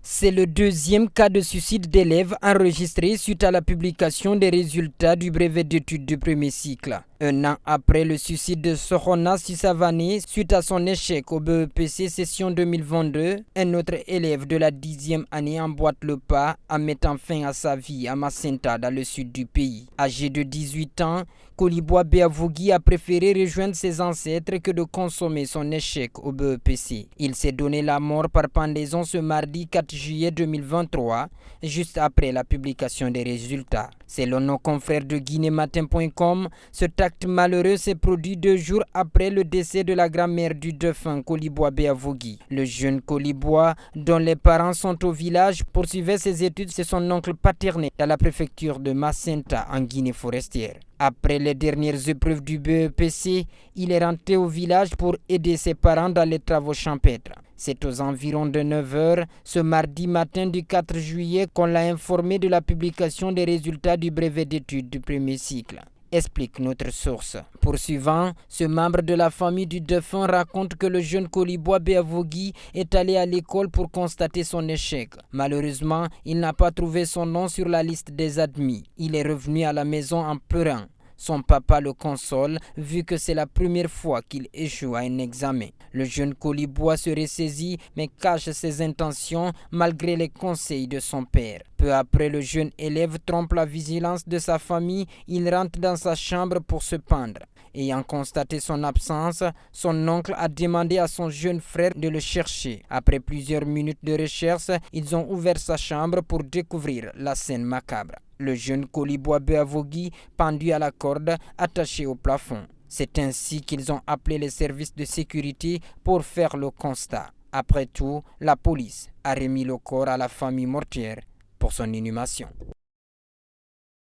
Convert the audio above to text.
C'est le deuxième cas de suicide d'élèves enregistré suite à la publication des résultats du brevet d'études du premier cycle. Un an après le suicide de Sorona Sissavani suite à son échec au BEPC session 2022, un autre élève de la 10e année emboîte le pas en mettant fin à sa vie à Macenta dans le sud du pays. Âgé de 18 ans, Koliboa Beavougui a préféré rejoindre ses ancêtres que de consommer son échec au BEPC. Il s'est donné la mort par pendaison ce mardi 4 juillet 2023, juste après la publication des résultats. Selon nos confrères de guinématin.com, cet acte malheureux s'est produit 2 jours après le décès de la grand-mère du défunt Koliboa Beavougui. Le jeune Koliboa, dont les parents sont au village, poursuivait ses études chez son oncle paternel dans la préfecture de Macenta en Guinée forestière. Après les dernières épreuves du BEPC, il est rentré au village pour aider ses parents dans les travaux champêtres. C'est aux environs de 9 h ce mardi matin du 4 juillet qu'on l'a informé de la publication des résultats du brevet d'études du premier cycle, explique notre source. Poursuivant, ce membre de la famille du défunt raconte que le jeune Koliboa Beavougui est allé à l'école pour constater son échec. Malheureusement, il n'a pas trouvé son nom sur la liste des admis. Il est revenu à la maison en pleurant. Son papa le console vu que c'est la première fois qu'il échoue à un examen. Le jeune Koliboa se ressaisit mais cache ses intentions malgré les conseils de son père. Peu après, le jeune élève trompe la vigilance de sa famille. Il rentre dans sa chambre pour se pendre. Ayant constaté son absence, son oncle a demandé à son jeune frère de le chercher. Après plusieurs minutes de recherche, ils ont ouvert sa chambre pour découvrir la scène macabre. Le jeune Koliboa Beavougui pendu à la corde attaché au plafond. C'est ainsi qu'ils ont appelé les services de sécurité pour faire le constat. Après tout, la police a remis le corps à la famille mortière pour son inhumation.